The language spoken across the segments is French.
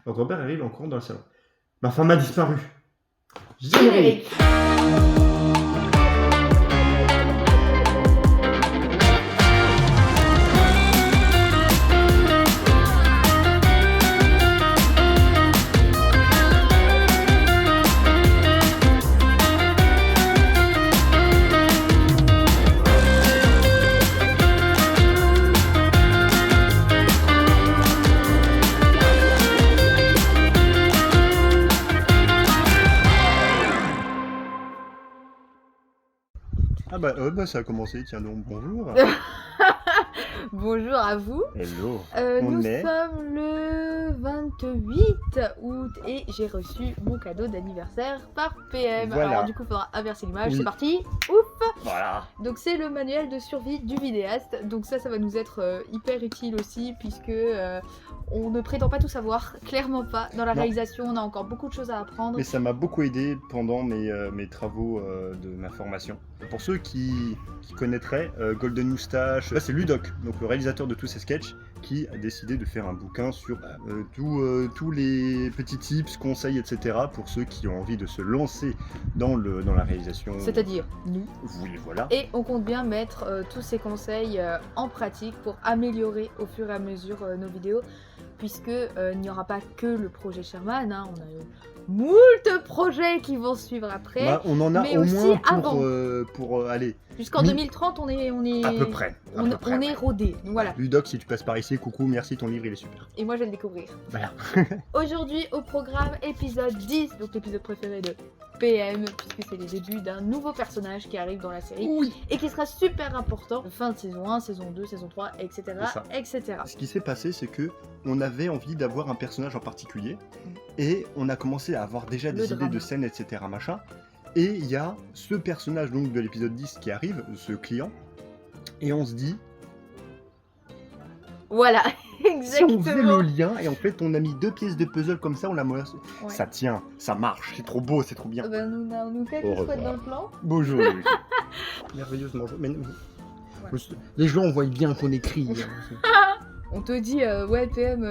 Le grand-père arrive en courant dans le salon. Ma femme a disparu. Générique. Ah bah ça a commencé, tiens donc, bonjour. Bonjour à vous. Hello. Nous est... sommes le 28 août et j'ai reçu mon cadeau d'anniversaire par PM. Voilà. Alors du coup, il faudra inverser l'image. Oui. C'est parti. Ouf. Voilà. Donc c'est le manuel de survie du vidéaste. Donc ça va nous être hyper utile aussi puisque on ne prétend pas tout savoir, clairement pas. Dans la Non. réalisation, on a encore beaucoup de choses à apprendre. Mais ça m'a beaucoup aidé pendant mes travaux de ma formation. Pour ceux qui connaîtraient, Golden Moustache, là c'est Ludoc, donc le réalisateur de tous ces sketchs, qui a décidé de faire un bouquin sur tous les petits tips, conseils, etc. pour ceux qui ont envie de se lancer dans la réalisation. C'est-à-dire nous. Oui, voilà. Et on compte bien mettre tous ces conseils en pratique pour améliorer au fur et à mesure nos vidéos, puisque il n'y aura pas que le projet Sherman, hein, on a moult projets qui vont suivre après. Bah, on en a mais au aussi moins avant. pour aller Jusqu'en 2030, on est à peu près. on est rodé. Donc voilà. Ludoc, si tu passes par ici, coucou, merci, ton livre il est super. Et moi je vais le découvrir. Voilà. Aujourd'hui au programme épisode 10, donc l'épisode préféré de PM, puisque c'est les débuts d'un nouveau personnage qui arrive dans la série. Oui. Et qui sera super important. Fin de saison 1, saison 2, saison 3, etc. C'est ça. etc. Ce qui s'est passé, c'est que on avait envie d'avoir un personnage en particulier, et on a commencé à avoir déjà des idées de scènes, etc. machin. Et il y a ce personnage donc de l'épisode 10 qui arrive, ce client, et on se dit, Voilà, si on faisait le exactement. lien, et en fait on a mis 2 pièces de puzzle comme ça, on l'a Ouais. ça tient, ça marche, c'est trop beau, c'est trop bien. Ben, nous quelques Au squats revoir. dans le plan. Bonjour. Louis. Merveilleusement. Mais les gens voient bien qu'on écrit. On te dit, ouais PM,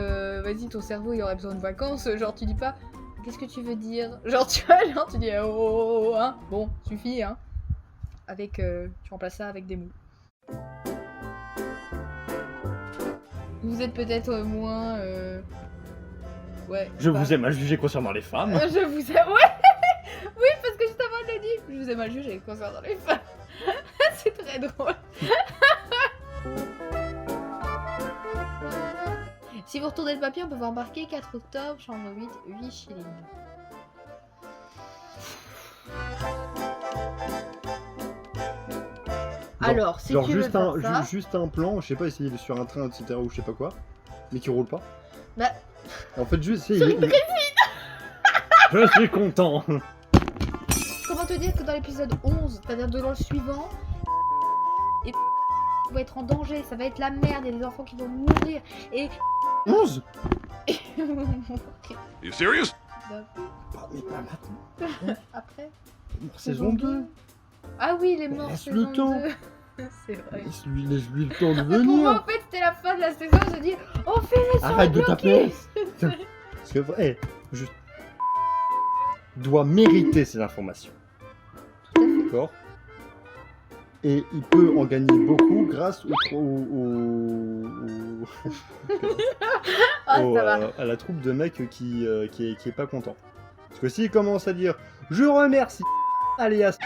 vas-y ton cerveau il aurait besoin de vacances, genre tu dis pas, qu'est-ce que tu veux dire? Genre tu vois, genre tu dis, oh, hein, bon, suffit, hein. Avec, tu remplaces ça avec des mots. Vous êtes peut-être moins, ouais. Je pas- vous ai mal jugé concernant les femmes. Je vous ai, ouais. Oui, parce que juste avant elle l'a dit, je vous ai mal jugé concernant les femmes. C'est très drôle. Si vous retournez le papier, on peut voir marqué 4 octobre, chambre 8 shillings. Alors, si Genre tu veux juste faire ça, juste un plan, je sais pas, essayer de sur un train, etc. ou je sais pas quoi, mais qui roule pas. bah, En fait, juste sur une Je suis content. comment te dire que dans l'épisode 11, c'est-à-dire dans le suivant, et va être en danger, ça va être la merde, il y a des enfants qui vont mourir, et 11. You serious? Mais pas maintenant. après, Saison 2. Ah oui, les morts Laisse saison le temps. 2. C'est vrai. Laisse-lui le temps de Mais pour moi, venir. en fait, c'était la fin de la saison, on se dit, on fait les Arrête de taper. Parce que, je dois mériter ces informations. D'accord. Et il peut en gagner beaucoup grâce Ah, ça va. à la troupe de mecs qui est pas content. Parce que s'il commence à dire « Je remercie alias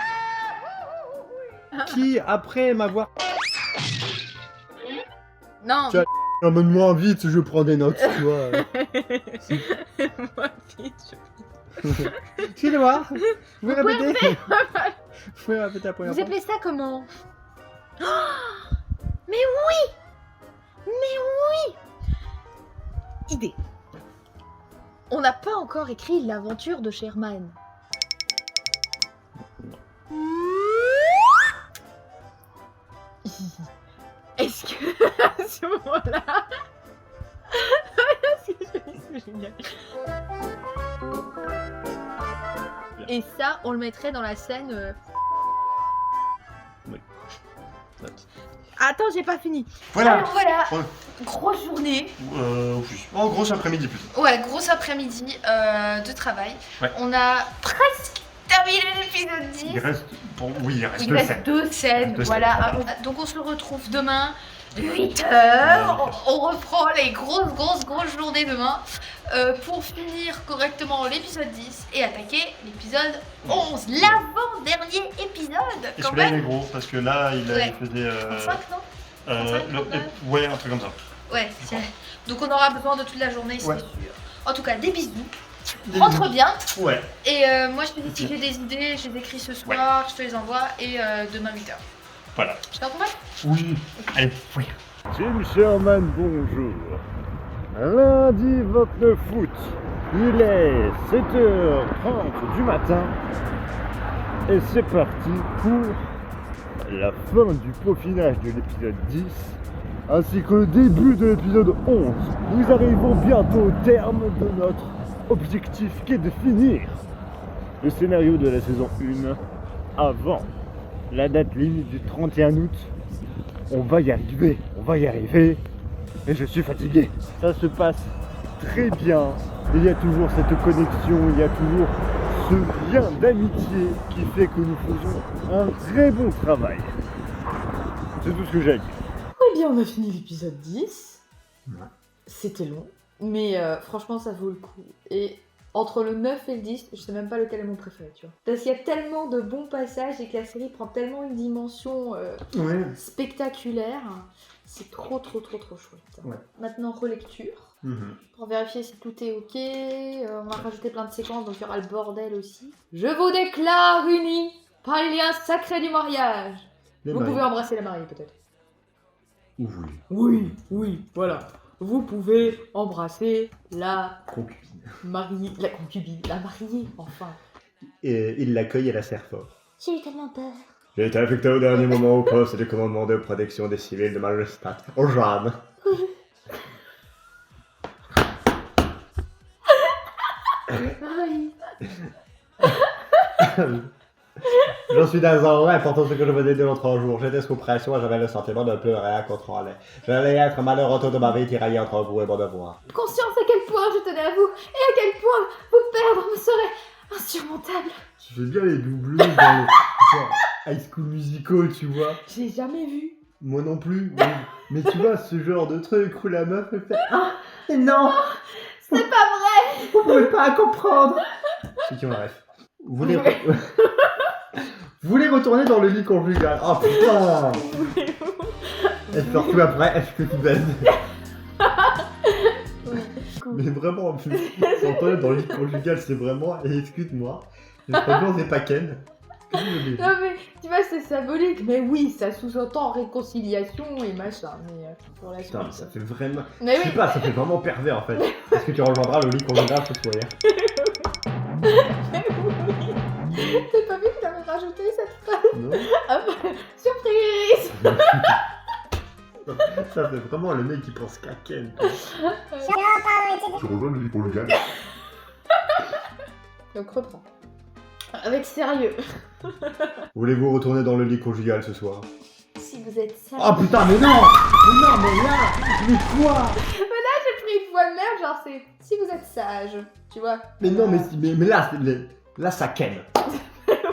qui, après m'avoir... Non. Tu as- Amène-moi vite, je prends des notes, tu vois. Moi, bitch. Excusez-moi, vous pouvez Vous pouvez répéter Vous pouvez répéter la première Vous fois appelez ça comment? Mais oui! Mais oui! Idée. On n'a pas encore écrit l'aventure de Sherman. Est-ce que à ce moment-là... C'est génial. Et ça, on le mettrait dans la scène... Note. attends, j'ai pas fini. Voilà. Alors voilà, Ouais. grosse journée. Oui. En gros, après-midi plutôt. Ouais, grosse après-midi de travail. Ouais. On a presque terminé l'épisode 10. Il reste, il reste Il deux reste scènes. 2 scènes, Deux voilà. scènes. Donc on se retrouve demain, 8h. On reprend les grosses journées demain pour finir correctement l'épisode 10 et attaquer l'épisode 11, l'avant-dernier épisode. Et Quand celui-là, il même. est gros parce que là, il Ouais. faisait. 5, non 35, 39. Ouais, un truc comme ça. Ouais, donc on aura besoin de toute la journée, c'est Ouais. sûr. En tout cas, des bisous. Rentre bien. Ouais. Et moi, je te dis si j'ai des idées, je les écris ce soir, je te les envoie et demain 8h. Voilà. Je t'accompagne. Oui. Allez, oui. Jim Sherman, bonjour. Lundi 29 août, il est 7h30 du matin et c'est parti pour la fin du peaufinage de l'épisode 10 ainsi que le début de l'épisode 11. Nous arrivons bientôt au terme de notre objectif qui est de finir le scénario de la saison 1 avant la date limite du 31 août. On va y arriver, et je suis fatigué. Ça se passe très bien, il y a toujours cette connexion, il y a toujours ce lien d'amitié qui fait que nous faisons un très bon travail. C'est tout ce que j'ai à dire. Eh bien, on a fini l'épisode 10. Ouais. C'était long, mais franchement, ça vaut le coup. Et entre le 9 et le 10, je sais même pas lequel est mon préféré, tu vois. Parce qu'il y a tellement de bons passages et que la série prend tellement une dimension Ouais. spectaculaire. C'est trop chouette. Ouais. Maintenant, relecture. Pour vérifier si tout est ok. On a rajouté plein de séquences, donc il y aura le bordel aussi. Je vous déclare unis par le lien sacré du mariage. Vous pouvez embrasser la mariée, peut-être. Oui. Oui, voilà. Vous pouvez embrasser la Concubine. mariée, la concubine, la mariée, enfin. Et il l'accueille et la serre fort. J'ai eu tellement peur. J'ai été affecté au dernier moment au poste de commandement de protection des civils de Majestat, au Jeanne. Oui. J'en suis désolé, pourtant ce que je faisais de l'autre jour. J'étais sous pression et j'avais le sentiment de pleurer à contrôler. J'allais être malheureux toute ma vie tiraillé entre vous et mon devoir. Conscience à quel point je tenais à vous et à quel point vous perdre me serait insurmontable. Tu fais bien les doubleux dans le genre High School Musical, tu vois. J'ai jamais vu. Moi non plus. Mais tu vois, ce genre de truc où la meuf elle fait ah, mais non, C'est pas vrai. vous pouvez pas comprendre. Ceux qui ont la ref. Vous voulez... Vous voulez retourner dans le lit conjugal. Oh putain. Et surtout après, est-ce que tu baises? Mais vraiment, s'entendre dans le lit conjugal, c'est vraiment... Et excuse-moi, mais franchement, c'est pas Ken. Non mais, tu vois, c'est symbolique. Mais oui, ça sous-entend réconciliation et machin. Mais pour la suite. Putain, mais ça fait vraiment... Mais Je sais oui. pas, ça fait vraiment pervers en fait. Est-ce que tu rejoindras le lit conjugal ce soir? T'as pas vu que t'avais rajouté cette phrase? Non. Ah bah, surprise. Ça fait vraiment le mec qui pense qu'à Ken. Tu rejoins le lit conjugal. Donc reprends. Avec sérieux. Voulez-vous retourner dans le lit conjugal ce soir? Si vous êtes sage. Oh putain, mais non! Mais non, mais là! Mais quoi? J'ai pris une voix de merde, genre c'est si vous êtes sage, tu vois. Mais non, mais là, là, ça Ken.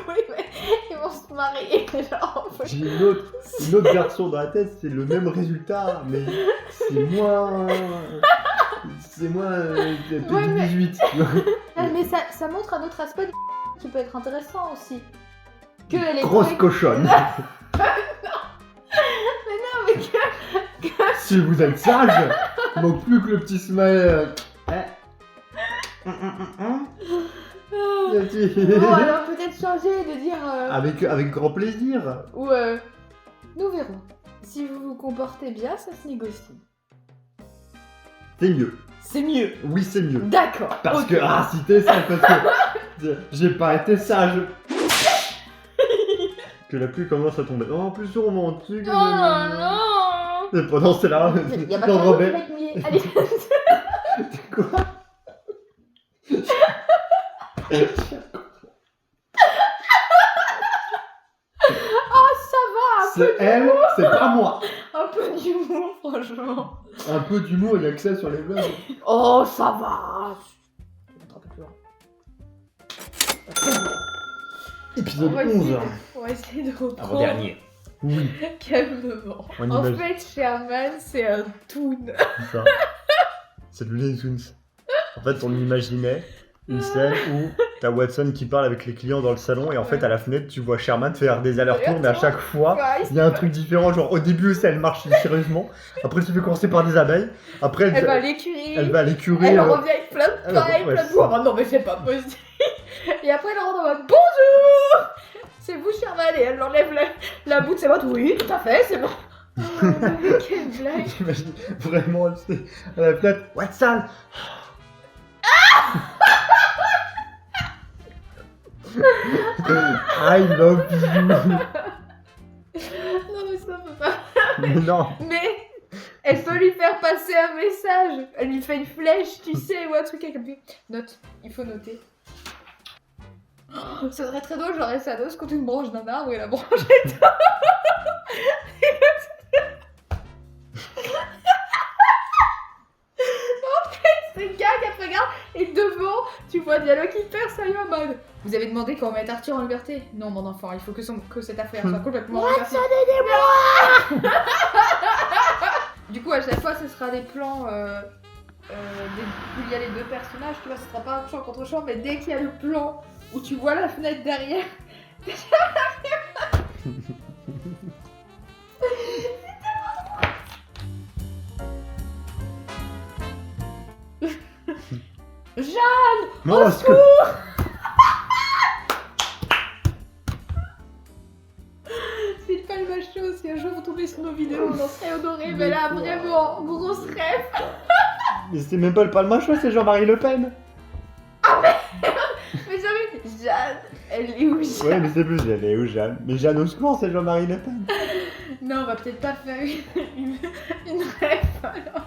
Oui, mais ils vont se marier, genre. J'ai une autre version dans la tête, c'est le même résultat, mais c'est moins... C'est moins... Ouais, mais- 18, tu vois. Ah, mais ça montre un autre aspect de qui peut être intéressant aussi. Que elle est Grosse cochonne. Mais que... Si vous êtes sage, il manque plus que le petit smile. Bon, alors peut-être changer de dire... Avec grand plaisir. Ou nous verrons. Si vous vous comportez bien, ça se négocie. C'est mieux. C'est mieux. Oui, c'est mieux. D'accord. Parce ok. que, ah, si t'es sage, parce que j'ai pas été sage. Que la pluie commence à tomber. Oh, en plus romantique. Oh non. Et pendant c'est là. Il y a pas dans de Robert. avec mouillé. Allez. Quoi? Oh, ça va. C'est elle, c'est pas moi. peu d'humour, franchement. Un peu d'humour, il y a que ça sur les blagues. Oh, ça va. Je vais mettre un peu plus loin. Épisode On va 11. essayer de reprendre. Avant-dernier. Oui, Calmement. On En imagine. fait, Sherman, c'est un toon. c'est ça. C'est le Looney Tunes. En fait, on imaginait une scène où t'as Watson qui parle avec les clients dans le salon et en fait, à la fenêtre, tu vois Sherman faire des allers-retours, mais à chaque fois, il y a un truc différent. Genre, au début, elle marche sérieusement. Après, tu fais commencer par des abeilles. Après, Elle va à l'écurie. elle va à l'écurie. Elle revient avec plein de pailles, ouais, plein de c'est bois. ça. Oh, non, mais c'est pas possible. Et après, elle rentre en mode bonjour. C'est vous, Sherman. Et elle enlève la bout de ses bottes. Oui, tout à fait, c'est bon. Oh, mais quelle blague. J'imagine vraiment, tu sais, à la fenêtre. Watson! I love you! Non, mais ça peut pas. Mais non! Mais elle peut lui faire passer un message. Elle lui fait une flèche, tu sais, ou un truc avec lui. Note, il faut noter. Oh, ça serait très drôle, j'aurais sa dose contre une branche d'un arbre et la branche est En fait, c'est gag après regarde et devant, tu vois Dialogue hyper sérieux en mode. Vous avez demandé qu'on mette Arthur en liberté? Non, mon enfant, il faut que cette affaire soit complètement reversée. Du coup, à chaque fois, ce sera des plans où il y a les deux personnages, tu vois, ce sera pas un champ contre champ, mais dès qu'il y a le plan où tu vois la fenêtre derrière, Jeanne, Non, au est-ce que- c'est pas le macho, si un jour vous tombez sur nos vidéos, on en serait honoré, mais là, vraiment, grosse rêve. Mais c'est même pas le palmacho, c'est Jean-Marie Le Pen! Mais jamais, Jeanne, elle est où Jeanne? Ouais, mais c'est plus, elle est où Jeanne? Mais Jeanne au secours, c'est Jean-Marie Le Pen! Non, on va peut-être pas faire une rêve, alors.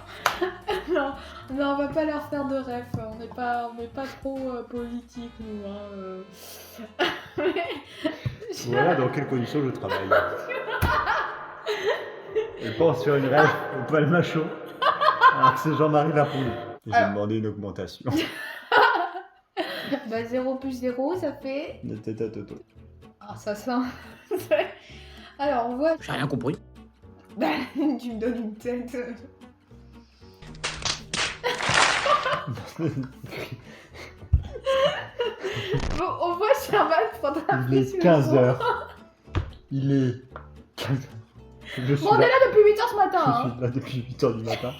Non, on va pas leur faire de rêve, on n'est pas trop politique, nous, hein. Voilà dans quelles conditions je travaille. Je pense faire une rêve au palmacho, alors que c'est Jean-Marie Lapoule. J'ai Alors. demandé une augmentation. Bah 0 plus 0, ça fait... De tête à Toto. Ah, ça sent... Alors, on voit... J'ai rien compris. Bah, tu me donnes une tête. Bon, on voit Sherman prendre un Il pied est sous le 15h. bras. Il est 15h. Je suis Bon, on est là, là depuis 8h ce matin, je hein. suis là depuis 8h du matin.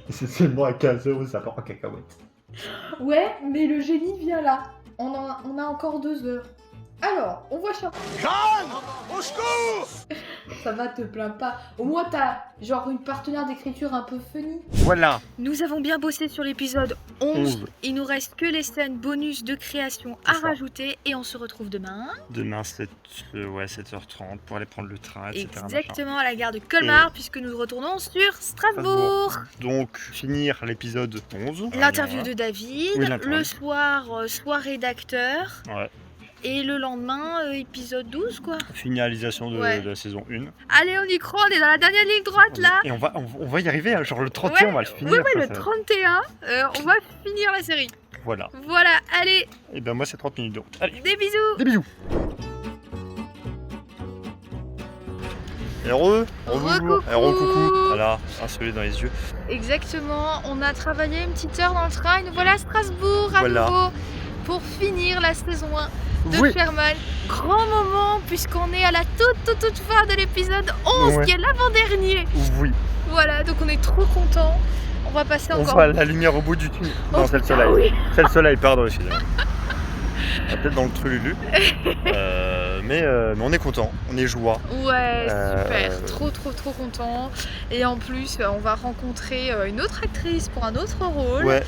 Et c'est seulement à 15h où ça part en cacahuète. Ouais, mais le génie vient là. On a encore 2 heures. Alors, on voit Sherman. Au secours! Ça va, te plains pas. Au moins, t'as genre une partenaire d'écriture un peu funny. Voilà. Nous avons bien bossé sur l'épisode 11. Il nous reste que les scènes bonus de création à C'est ça. rajouter et on se retrouve demain. Demain, 7h30 pour aller prendre le train, etc. Exactement à la gare de Colmar puisque nous retournons sur Strasbourg. Donc, finir l'épisode 11. L'interview Voilà. de David, Oui, l'interview. le soir, soirée d'acteur. Ouais. Et le lendemain, épisode 12 quoi. Finalisation de, Ouais. de la saison 1. Allez, on y croit, on est dans la dernière ligne droite là. Et on va y arriver, hein, genre le 31, Ouais, on va le finir. Oui, ça, le ça- 31, on va finir la série. Voilà. Voilà, allez, Et ben moi, c'est 30 minutes de route. Allez, des bisous. des bisous. Heureux, Recoucou. coucou. Voilà, un soleil dans les yeux. Exactement, on a travaillé une petite heure dans le train et nous voilà à Strasbourg à Voilà. nouveau pour finir la saison 1 de Oui. Sherman. Grand moment puisqu'on est à la toute fin de l'épisode 11 Ouais. qui est l'avant-dernier. Oui. Voilà, donc on est trop contents. On va passer On encore... voit la lumière au bout du tunnel. Non, c'est le soleil. Ah oui. C'est le soleil, pardon, excusez-moi. Peut-être dans le trululu. Mais on est content, on est joie. Ouais, Euh, super, trop content. Et en plus, on va rencontrer une autre actrice pour un autre rôle. Ouais,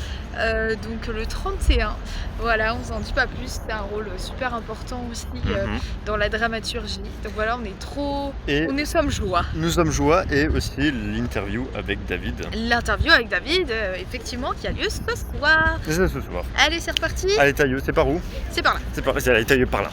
Donc le 31. Voilà, on s'en dit pas plus. C'est un rôle super important aussi mhm. dans la dramaturgie. Donc voilà, on est trop... Et On est sommes joie. nous sommes joie et aussi l'interview avec David. L'interview avec David, effectivement, qui a lieu ce soir. C'est ça ce soir. Allez, c'est reparti. Allez, Tailleux, c'est par où? C'est par là. C'est Allez, Tailleux par là.